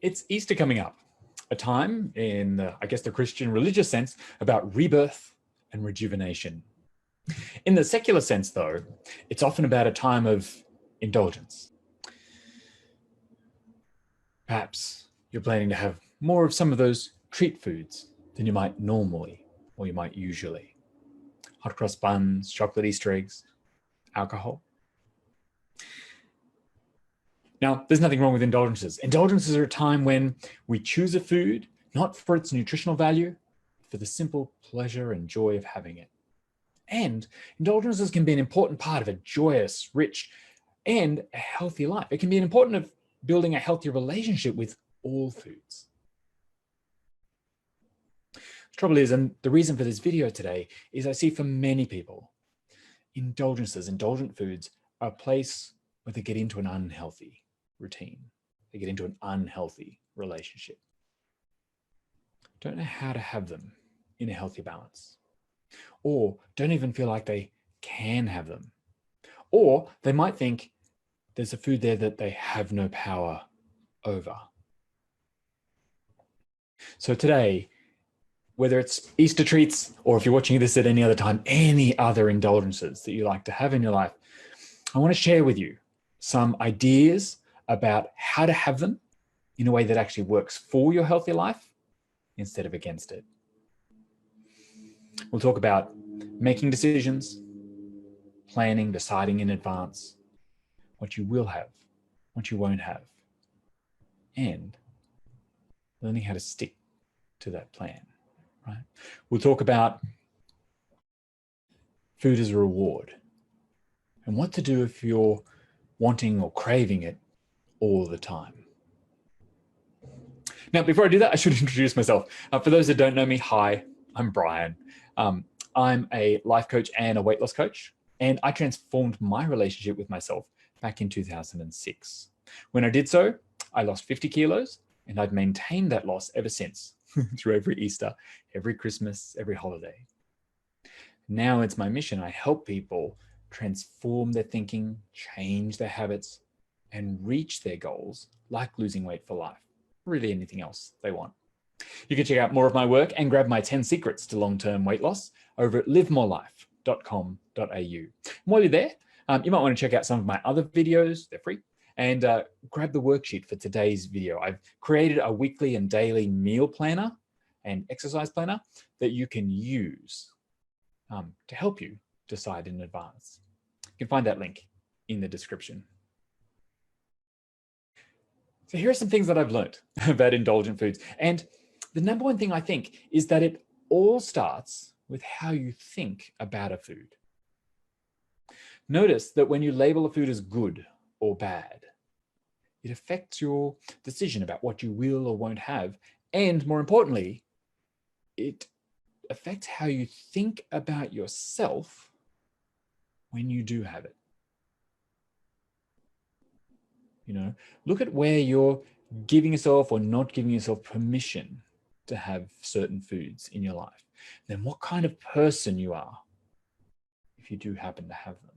It's Easter coming up, a time in, I guess, the Christian religious sense about rebirth and rejuvenation. In the secular sense, though, it's often about a time of indulgence. Perhaps you're planning to have more of some of those treat foods than you might normally or you might usually. Hot cross buns, chocolate Easter eggs, alcohol. Now, there's nothing wrong with indulgences. Indulgences are a time when we choose a food, not for its nutritional value, for the simple pleasure and joy of having it. And indulgences can be an important part of a joyous, rich, and a healthy life. It can be an important of building a healthy relationship with all foods. The trouble is, and the reason for this video today, is I see for many people, indulgences, indulgent foods, are a place where they get into an unhealthy routine. They get into an unhealthy relationship. Don't know how to have them in a healthy balance. Or don't even feel like they can have them. Or they might think there's a food there that they have no power over. So today, whether it's Easter treats, or if you're watching this at any other time, any other indulgences that you like to have in your life, I want to share with you some ideas about how to have them in a way that actually works for your healthy life instead of against it. We'll talk about making decisions, planning, deciding in advance what you will have, what you won't have, and learning how to stick to that plan, right? We'll talk about food as a reward and what to do if you're wanting or craving it all the time. Now, before I do that, I should introduce myself. For those that don't know me, hi, I'm Brian. I'm a life coach and a weight loss coach, and I transformed my relationship with myself back in 2006. When I did so, I lost 50 kilos, and I've maintained that loss ever since, through every Easter, every Christmas, every holiday. Now it's my mission. I help people transform their thinking, change their habits, and reach their goals, like losing weight for life, really anything else they want. You can check out more of my work and grab my 10 secrets to long-term weight loss over at livemorelife.com.au. And while you're there, you might want to check out some of my other videos, they're free, and grab the worksheet for today's video. I've created a weekly and daily meal planner and exercise planner that you can use to help you decide in advance. You can find that link in the description. So here are some things that I've learned about indulgent foods. And the number one thing I think is that it all starts with how you think about a food. Notice that when you label a food as good or bad, it affects your decision about what you will or won't have. And more importantly, it affects how you think about yourself when you do have it. You know, look at where you're giving yourself or not giving yourself permission to have certain foods in your life. Then what kind of person you are if you do happen to have them.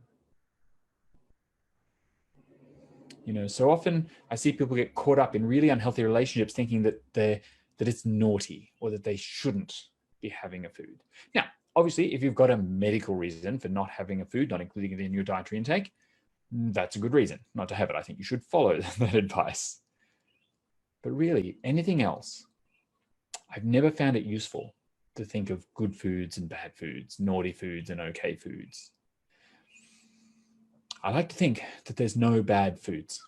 You know, so often I see people get caught up in really unhealthy relationships thinking that it's naughty or that they shouldn't be having a food. Now, obviously, if you've got a medical reason for not having a food, not including it in your dietary intake, that's a good reason not to have it. I think you should follow that advice. But really, anything else, I've never found it useful to think of good foods and bad foods, naughty foods and okay foods. I like to think that there's no bad foods.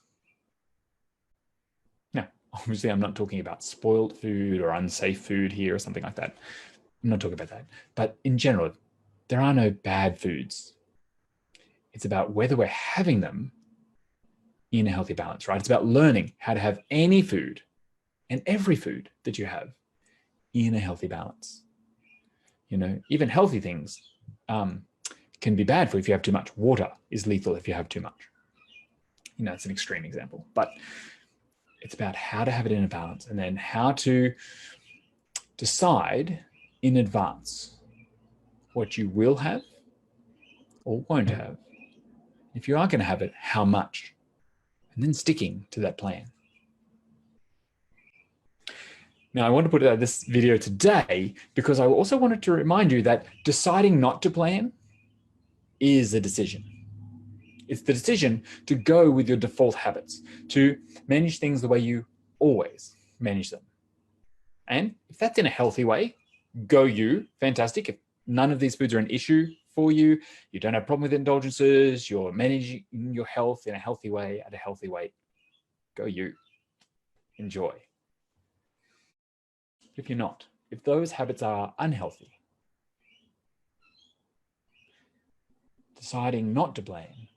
Now, obviously, I'm not talking about spoiled food or unsafe food here or something like that. I'm not talking about that. But in general, there are no bad foods. It's about whether we're having them in a healthy balance, right? It's about learning how to have any food and every food that you have in a healthy balance. You know, even healthy things can be bad for you if you have too much. Water is lethal if you have too much. You know, it's an extreme example, but it's about how to have it in a balance and then how to decide in advance what you will have or won't have. If you are going to have it, how much? And then sticking to that plan. Now, I want to put out this video today because I also wanted to remind you that deciding not to plan is a decision. It's the decision to go with your default habits, to manage things the way you always manage them. And if that's in a healthy way, go you, fantastic. If none of these foods are an issue for you, you don't have a problem with indulgences, you're managing your health in a healthy way at a healthy weight, go you. Enjoy. If you're not, if those habits are unhealthy, deciding not to plan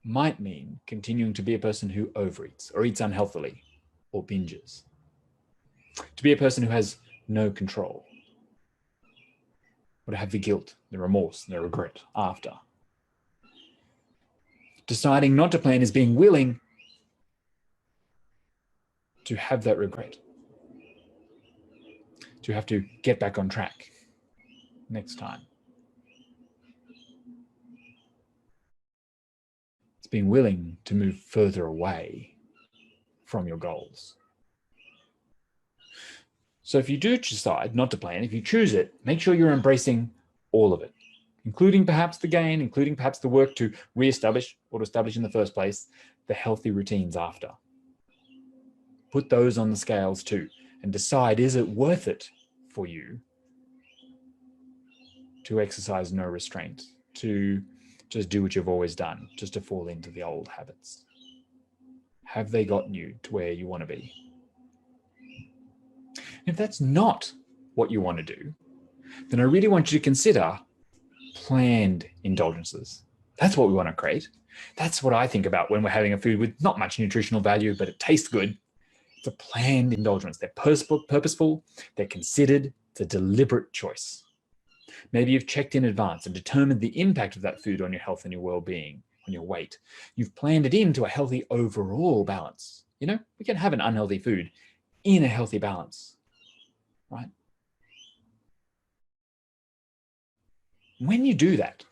might mean continuing to be a person who overeats or eats unhealthily or binges. To be a person who has no control, or to have the guilt, the remorse, the regret after. Deciding not to plan is being willing to have that regret, to have to get back on track next time. It's being willing to move further away from your goals. So if you do decide not to plan, if you choose it, make sure you're embracing all of it, including perhaps the gain, including perhaps the work to re-establish or to establish in the first place the healthy routines after. Put those on the scales too and decide, is it worth it for you to exercise no restraint, to just do what you've always done, just to fall into the old habits? Have they gotten you to where you want to be? If that's not what you want to do, then I really want you to consider planned indulgences. That's what we want to create. That's what I think about when we're having a food with not much nutritional value, but it tastes good. It's a planned indulgence. They're purposeful, they're considered, it's a deliberate choice. Maybe you've checked in advance and determined the impact of that food on your health and your well-being, on your weight. You've planned it into a healthy overall balance. You know, we can have an unhealthy food in a healthy balance, right? When you do that,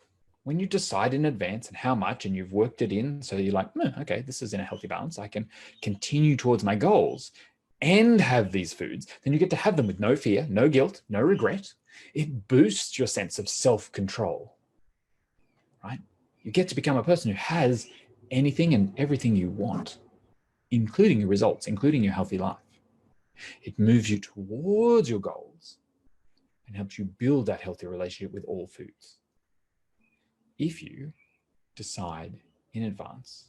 when you decide in advance and how much and you've worked it in, so you're like, okay, this is in a healthy balance, I can continue towards my goals and have these foods, then you get to have them with no fear, no guilt, no regret. It boosts your sense of self-control, right? You get to become a person who has anything and everything you want, including your results, including your healthy life. It moves you towards your goals and helps you build that healthy relationship with all foods. If you decide in advance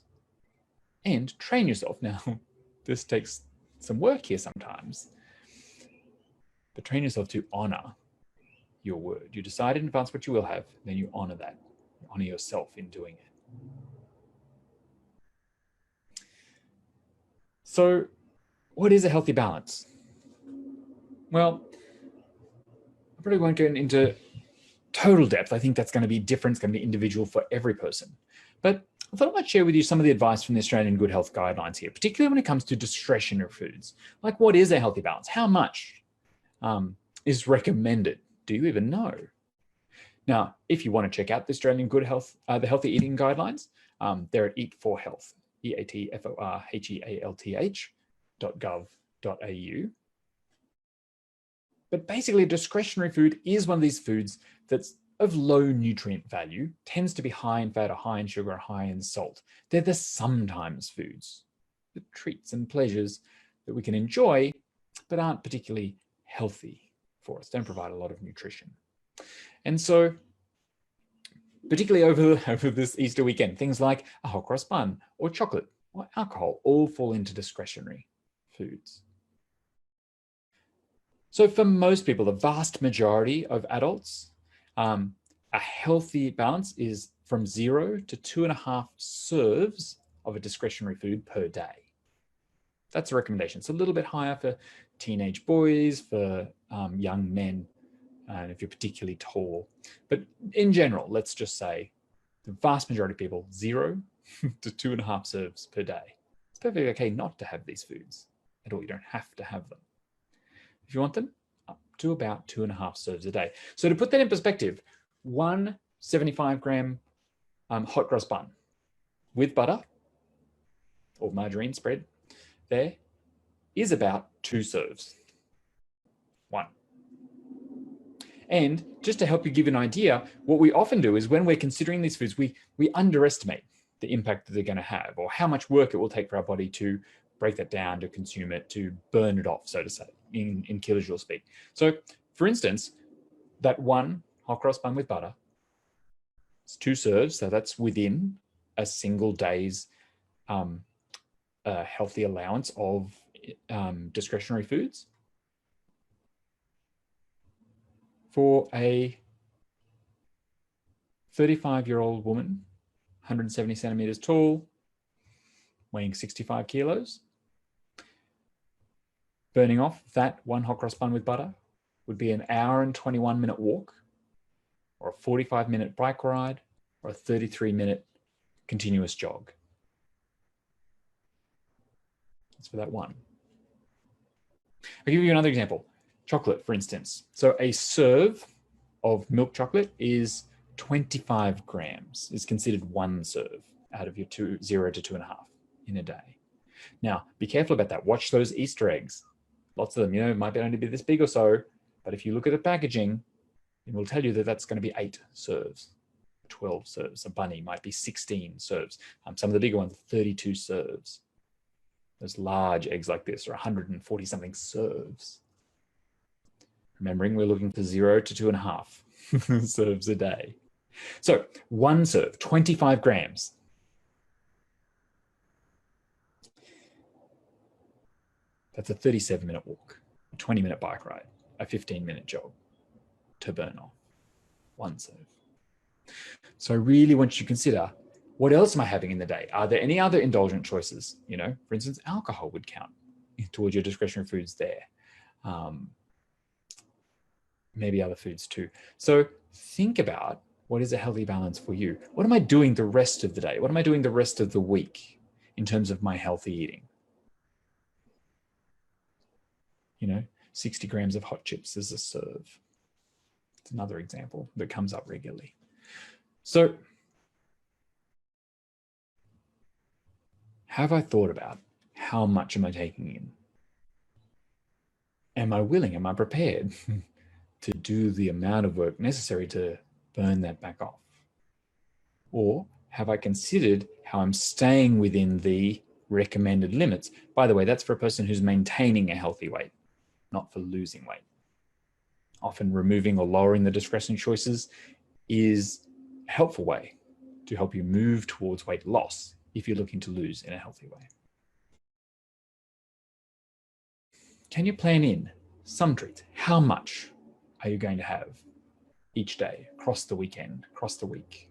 and train yourself. Now, this takes some work here sometimes, but train yourself to honor your word. You decide in advance what you will have, then you honor that. You honor yourself in doing it. So, what is a healthy balance? Well, I probably won't go into total depth. I think that's going to be different. It's going to be individual for every person. But I thought I might share with you some of the advice from the Australian Good Health Guidelines here, particularly when it comes to discretionary foods. Like, what is a healthy balance? How much is recommended? Do you even know? Now, if you want to check out the Australian Good Health, the Healthy Eating Guidelines, they're at Eat for Health, eatforhealth.gov.au. But basically, discretionary food is one of these foods that's of low nutrient value, tends to be high in fat or high in sugar or high in salt. They're the sometimes foods, the treats and pleasures that we can enjoy, but aren't particularly healthy for us, don't provide a lot of nutrition. And so, particularly over this Easter weekend, things like a hot cross bun or chocolate or alcohol all fall into discretionary foods. So for most people, the vast majority of adults, a healthy balance is from 0 to 2.5 serves of a discretionary food per day. That's a recommendation. It's a little bit higher for teenage boys, for young men, and if you're particularly tall. But in general, let's just say the vast majority of people, 0 to 2.5 serves per day. It's perfectly okay not to have these foods at all. You don't have to have them. If you want them, up to about 2.5 serves a day. So to put that in perspective, one 75-gram hot cross bun with butter or margarine spread there is about 2 serves. And just to help you give an idea, what we often do is when we're considering these foods, we underestimate the impact that they're going to have, or how much work it will take for our body to break that down, to consume it, to burn it off, so to say, in kilojoules speak. So for instance, that one hot cross bun with butter, it's 2 serves, so that's within a single day's healthy allowance of discretionary foods. For a 35-year-old woman, 170 centimeters tall, weighing 65 kilos, burning off that one hot cross bun with butter would be an hour and 21-minute walk, or a 45-minute bike ride, or a 33-minute continuous jog. That's for that one. I'll give you another example. Chocolate, for instance. So a serve of milk chocolate is 25 grams. Is considered 1 serve out of your 0 to 2.5 in a day. Now, be careful about that. Watch those Easter eggs. Lots of them, it might only be this big or so, but if you look at the packaging, it will tell you that that's going to be 8 serves, 12 serves. A bunny might be 16 serves. Some of the bigger ones, 32 serves. Those large eggs like this are 140 something serves. Remembering we're looking for 0 to 2.5 serves a day. So 1 serve, 25 grams. That's a 37-minute walk, a 20-minute bike ride, a 15-minute jog to burn off. 1 serve. So I really want you to consider, what else am I having in the day? Are there any other indulgent choices? For instance, alcohol would count towards your discretionary foods there. Maybe other foods too. So think about, what is a healthy balance for you? What am I doing the rest of the day? What am I doing the rest of the week in terms of my healthy eating? 60 grams of hot chips is a serve. It's another example that comes up regularly. So have I thought about how much am I taking in? Am I willing, am I prepared to do the amount of work necessary to burn that back off? Or have I considered how I'm staying within the recommended limits? By the way, that's for a person who's maintaining a healthy weight, not for losing weight. Often removing or lowering the discretionary choices is a helpful way to help you move towards weight loss if you're looking to lose in a healthy way. Can you plan in some treats? How much are you going to have each day, across the weekend, across the week?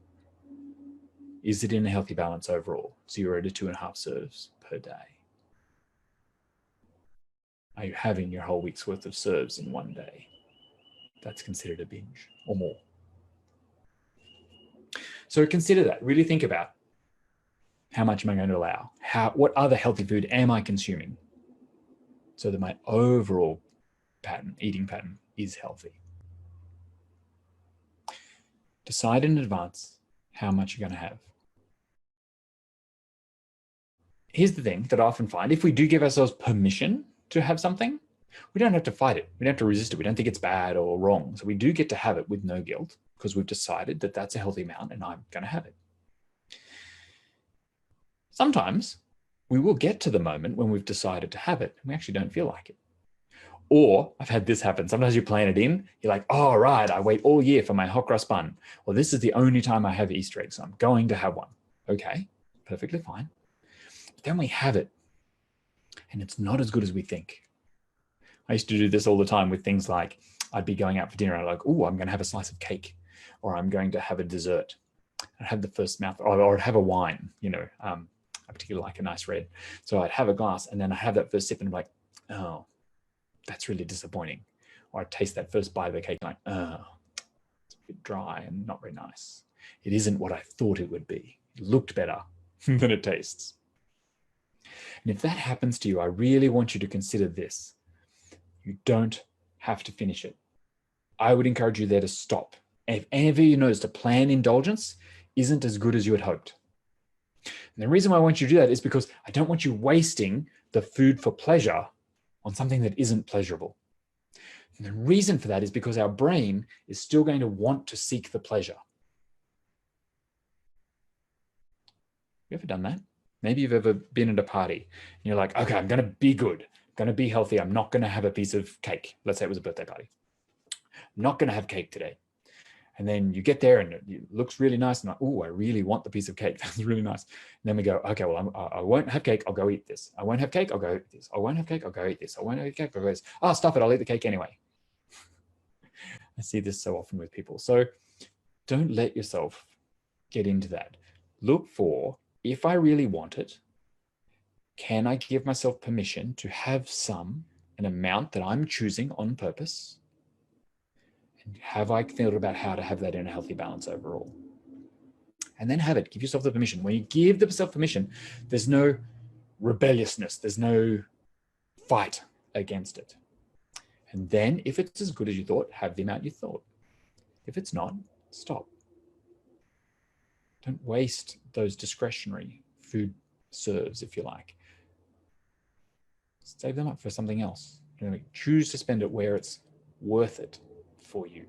Is it in a healthy balance overall? 0 to 2.5 serves per day. Are you having your whole week's worth of serves in one day? That's considered a binge or more. So consider that. Really think about, how much am I going to allow? What other healthy food am I consuming so that my overall eating pattern is healthy? Decide in advance how much you're going to have. Here's the thing that I often find: if we do give ourselves permission to have something, we don't have to fight it. We don't have to resist it. We don't think it's bad or wrong. So we do get to have it with no guilt, because we've decided that that's a healthy amount and I'm going to have it. Sometimes we will get to the moment when we've decided to have it and we actually don't feel like it. Or I've had this happen. Sometimes you plan it in. You're like, oh, right, I wait all year for my hot cross bun. Well, this is the only time I have Easter eggs, so I'm going to have one. Okay, perfectly fine. But then we have it and it's not as good as we think. I used to do this all the time with things like, I'd be going out for dinner and I'm like, oh, I'm going to have a slice of cake, or I'm going to have a dessert. I'd have the first mouthful, or I'd have a wine, I particularly like a nice red. So I'd have a glass and then I have that first sip and I'm like, oh, that's really disappointing. Or I'd taste that first bite of the cake and like, oh, it's a bit dry and not very nice. It isn't what I thought it would be. It looked better than it tastes. And if that happens to you, I really want you to consider this. You don't have to finish it. I would encourage you there to stop. If ever you notice a planned indulgence isn't as good as you had hoped. And the reason why I want you to do that is because I don't want you wasting the food for pleasure on something that isn't pleasurable. And the reason for that is because our brain is still going to want to seek the pleasure. You ever done that? Maybe you've ever been at a party and you're like, okay, I'm going to be good. I'm going to be healthy. I'm not going to have a piece of cake. Let's say it was a birthday party. I'm not going to have cake today. And then you get there and it looks really nice. And like, oh, I really want the piece of cake. That's really nice. And then we go, okay, well, I won't have cake. I'll go eat this. I won't have cake. I'll go eat this. I won't have cake. I'll go eat this. I won't have cake. I'll go eat this. Oh, stop it. I'll eat the cake anyway. I see this so often with people. So don't let yourself get into that. Look for, if I really want it, can I give myself permission to have an amount that I'm choosing on purpose? And have I thought about how to have that in a healthy balance overall? And then have it. Give yourself the permission. When you give yourself permission, there's no rebelliousness. There's no fight against it. And then if it's as good as you thought, have the amount you thought. If it's not, stop. Don't waste those discretionary food serves, if you like. Save them up for something else. Choose to spend it where it's worth it for you.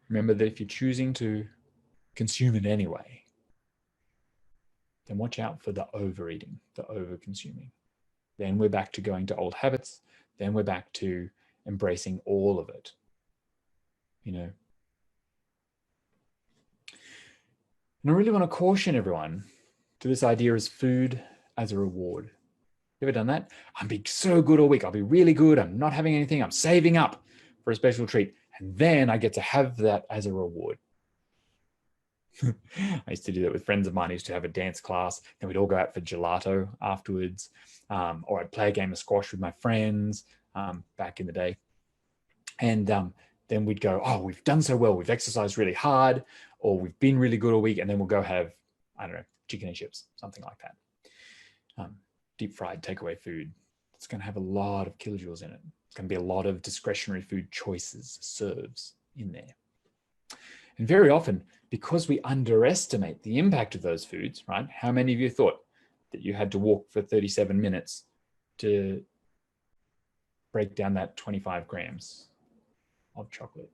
Remember that if you're choosing to consume it anyway, then watch out for the overeating, the over-consuming. Then we're back to going to old habits. Then we're back to embracing all of it. And I really want to caution everyone to this idea as food as a reward. You ever done that? I'm being so good all week. I'll be really good. I'm not having anything. I'm saving up for a special treat. And then I get to have that as a reward. I used to do that with friends of mine. I used to have a dance class. Then we'd all go out for gelato afterwards. Or I'd play a game of squash with my friends back in the day. And then we'd go, oh, we've done so well. We've exercised really hard, or we've been really good all week. And then we'll go have, I don't know, chicken and chips, something like that. Deep fried takeaway food. It's going to have a lot of kilojoules in it. It's going to be a lot of discretionary food choices, serves in there. And very often, because we underestimate the impact of those foods, right? How many of you thought that you had to walk for 37 minutes to break down that 25 grams of chocolate?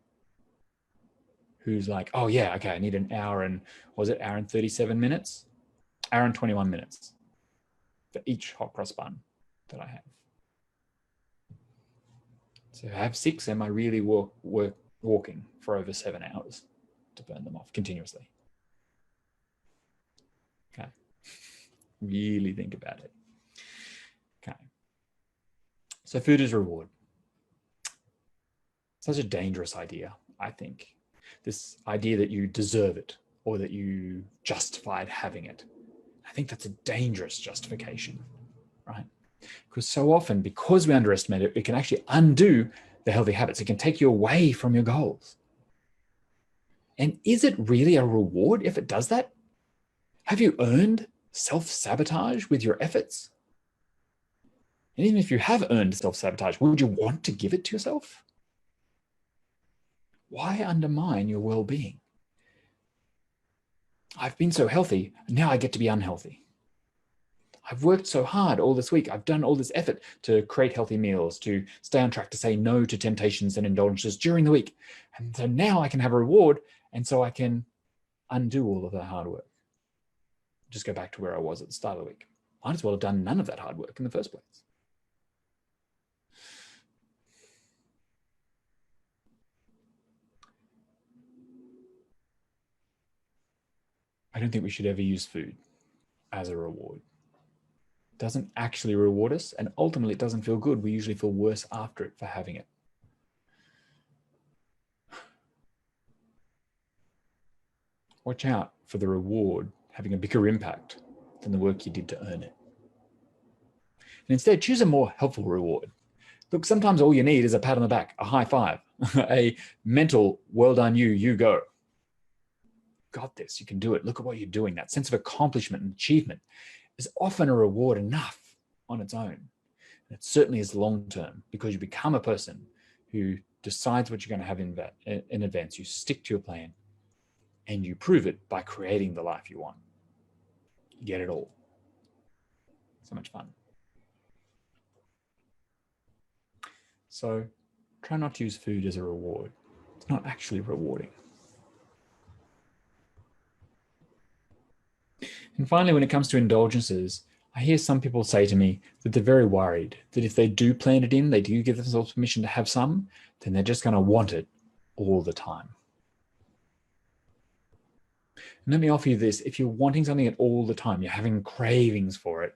Who's like, oh yeah, okay, I need an hour and, hour and 37 minutes? Hour and 21 minutes for each hot cross bun that I have. So if I have 6, am I really walking for over 7 hours to burn them off continuously? Okay. Really think about it. Okay. So food is reward. Such a dangerous idea, I think. This idea that you deserve it or that you justified having it. I think that's a dangerous justification, right? Because so often, because we underestimate it, it can actually undo the healthy habits. It can take you away from your goals. And is it really a reward if it does that? Have you earned self-sabotage with your efforts? And even if you have earned self-sabotage, would you want to give it to yourself? Why undermine your well-being? I've been so healthy, now I get to be unhealthy. I've worked so hard all this week. I've done all this effort to create healthy meals, to stay on track, to say no to temptations and indulgences during the week. And so now I can have a reward, and so I can undo all of that hard work. Just go back to where I was at the start of the week. Might as well have done none of that hard work in the first place. I don't think we should ever use food as a reward. It doesn't actually reward us, and ultimately it doesn't feel good. We usually feel worse after it for having it. Watch out for the reward having a bigger impact than the work you did to earn it. And instead, choose a more helpful reward. Look, sometimes all you need is a pat on the back, a high five, a mental, well done you go. Got this, you can do it. Look at what you're doing. That sense of accomplishment and achievement is often a reward enough on its own. And it certainly is long-term, because you become a person who decides what you're going to have in advance. You stick to your plan and you prove it by creating the life you want. You get it all. So much fun. So try not to use food as a reward. It's not actually rewarding. And finally, when it comes to indulgences, I hear some people say to me that they're very worried that if they do plan it in, they do give themselves permission to have some, then they're just going to want it all the time. And let me offer you this. If you're wanting something all the time, you're having cravings for it,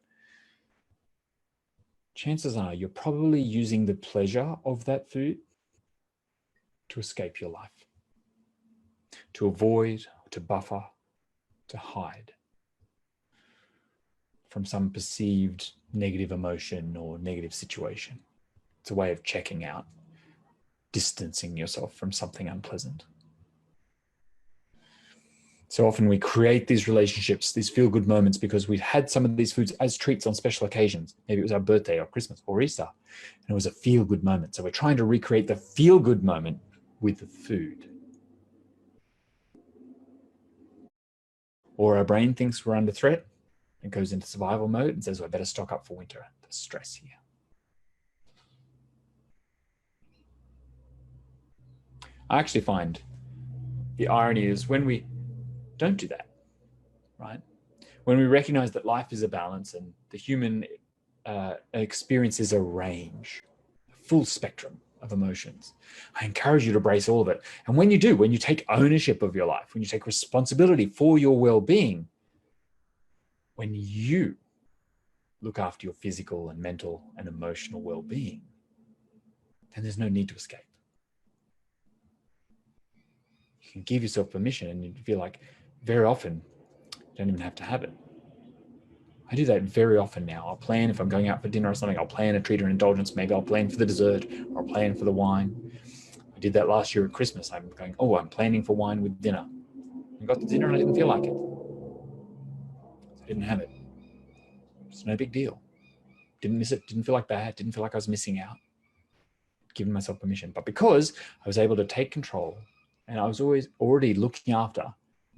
chances are you're probably using the pleasure of that food to escape your life, to avoid, to buffer, to hide from some perceived negative emotion or negative situation. It's a way of checking out, distancing yourself from something unpleasant. So often we create these relationships, these feel-good moments, because we've had some of these foods as treats on special occasions. Maybe it was our birthday or Christmas or Easter, and it was a feel-good moment. So we're trying to recreate the feel-good moment with the food. Or our brain thinks we're under threat and goes into survival mode and says, well, I better stock up for winter. There's stress here. I actually find the irony is when we don't do that, right? When we recognize that life is a balance and the human experience is a range, a full spectrum of emotions, I encourage you to embrace all of it. And when you do, when you take ownership of your life, when you take responsibility for your well-being, when you look after your physical and mental and emotional well-being, then there's no need to escape. You can give yourself permission, and you feel like very often you don't even have to have it. I do that very often now. I'll plan if I'm going out for dinner or something, I'll plan a treat or an indulgence. Maybe I'll plan for the dessert or I'll plan for the wine. I did that last year at Christmas. I'm going, oh, I'm planning for wine with dinner. I got to dinner and I didn't feel like it. I didn't have it. It's no big deal. Didn't miss it. Didn't feel like bad. Didn't feel like I was missing out. Giving myself permission. But because I was able to take control and I was always already looking after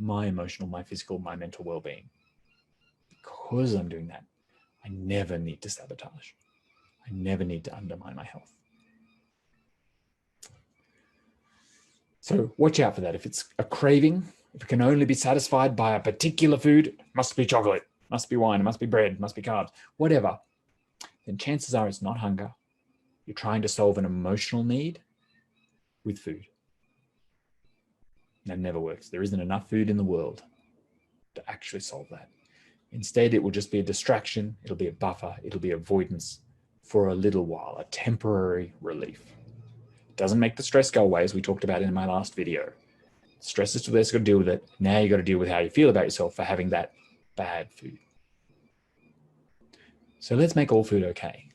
my emotional, my physical, my mental well-being. Because I'm doing that, I never need to sabotage. I never need to undermine my health. So watch out for that. If it's a craving, if it can only be satisfied by a particular food, it must be chocolate, must be wine, it must be bread, it must be carbs, whatever, then chances are it's not hunger. You're trying to solve an emotional need with food. That never works. There isn't enough food in the world to actually solve that. Instead, it will just be a distraction. It'll be a buffer. It'll be avoidance for a little while, a temporary relief. It doesn't make the stress go away, as we talked about in my last video. Stress is still there, so you've got to deal with it. Now you've got to deal with how you feel about yourself for having that bad food. So let's make all food okay.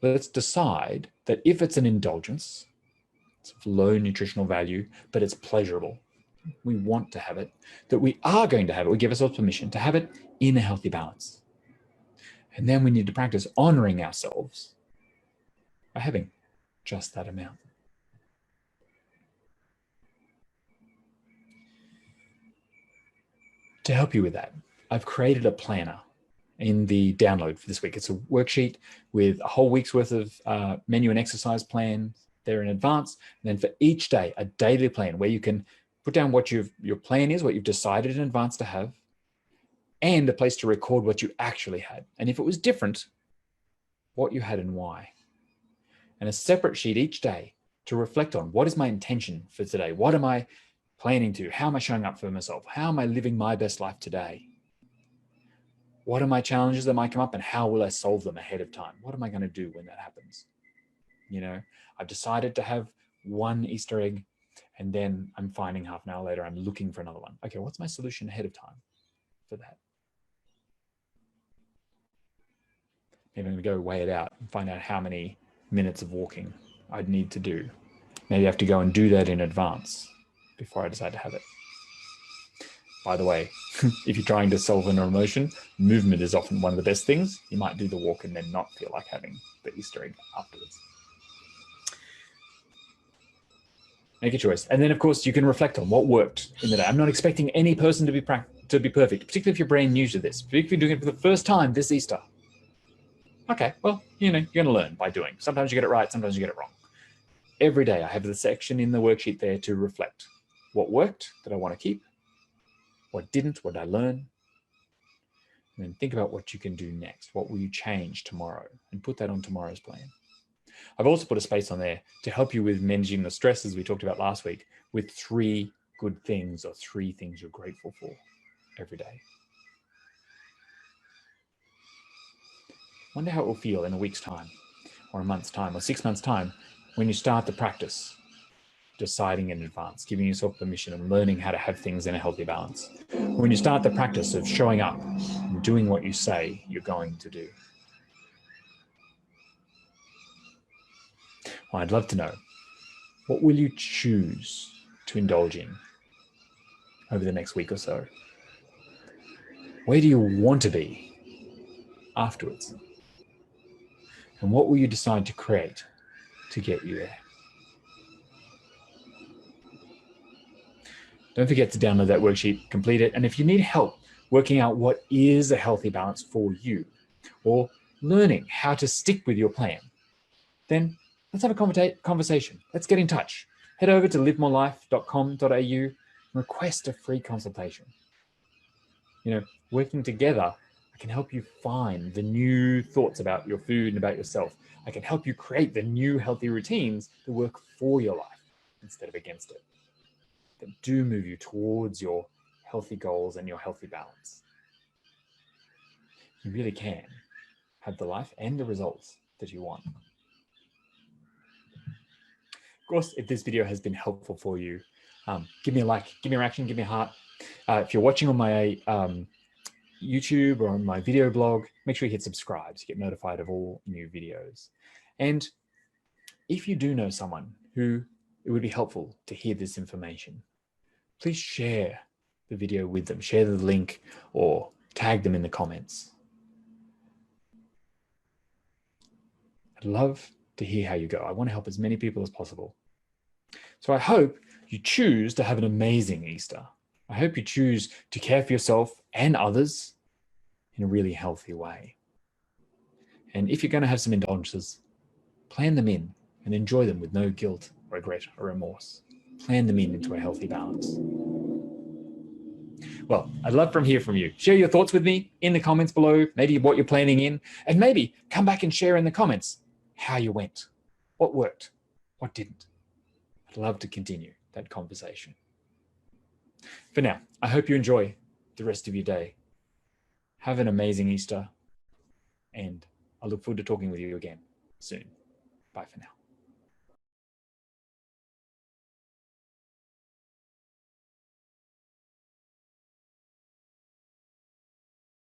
Let's decide that if it's an indulgence, it's of low nutritional value, but it's pleasurable, we want to have it, that we are going to have it. We give ourselves permission to have it in a healthy balance. And then we need to practice honoring ourselves by having just that amount. To help you with that, I've created a planner in the download for this week. It's a worksheet with a whole week's worth of menu and exercise plans there in advance. And then for each day, a daily plan where you can put down what your plan is, what you've decided in advance to have, and a place to record what you actually had. And if it was different, what you had and why. And a separate sheet each day to reflect on what is my intention for today? What am I planning to? How am I showing up for myself? How am I living my best life today? What are my challenges that might come up and how will I solve them ahead of time? What am I going to do when that happens? You know, I've decided to have one Easter egg and then I'm finding half an hour later, I'm looking for another one. Okay, what's my solution ahead of time for that? Maybe I'm going to go weigh it out and find out how many minutes of walking I'd need to do. Maybe I have to go and do that in advance before I decide to have it. By the way, if you're trying to solve an emotion, movement is often one of the best things. You might do the walk and then not feel like having the Easter egg afterwards. Make a choice. And then, of course, you can reflect on what worked in the day. I'm not expecting any person to be perfect, particularly if you're brand new to this, particularly if you're doing it for the first time this Easter. Okay, well, you're going to learn by doing. Sometimes you get it right, sometimes you get it wrong. Every day I have the section in the worksheet there to reflect. What worked that I want to keep? What didn't? What did I learn? And then think about what you can do next. What will you change tomorrow? And put that on tomorrow's plan. I've also put a space on there to help you with managing the stresses we talked about last week with 3 good things or 3 things you're grateful for every day. Wonder how it will feel in a week's time or a month's time or 6 months' time when you start the practice, deciding in advance, giving yourself permission and learning how to have things in a healthy balance. When you start the practice of showing up and doing what you say you're going to do. Well, I'd love to know, what will you choose to indulge in over the next week or so? Where do you want to be afterwards? And what will you decide to create to get you there? Don't forget to download that worksheet, complete it. And if you need help working out what is a healthy balance for you, or learning how to stick with your plan, then let's have a conversation. Let's get in touch. Head over to livemorelife.com.au and request a free consultation. Working together, I can help you find the new thoughts about your food and about yourself. I can help you create the new healthy routines that work for your life instead of against it, that do move you towards your healthy goals and your healthy balance. You really can have the life and the results that you want. Of course, if this video has been helpful for you, give me a like, give me a reaction, give me a heart. If you're watching on my YouTube or on my video blog, make sure you hit subscribe to get notified of all new videos. And if you do know someone who it would be helpful to hear this information, please share the video with them, share the link or tag them in the comments. I'd love to hear how you go. I want to help as many people as possible. So I hope you choose to have an amazing Easter. I hope you choose to care for yourself and others in a really healthy way. And if you're going to have some indulgences, plan them in and enjoy them with no guilt, regret, or remorse. Plan them in into a healthy balance. Well, I'd love to hear from you. Share your thoughts with me in the comments below, maybe what you're planning in, and maybe come back and share in the comments how you went, what worked, what didn't. I'd love to continue that conversation. For now, I hope you enjoy the rest of your day. Have an amazing Easter, and I look forward to talking with you again soon. Bye for now.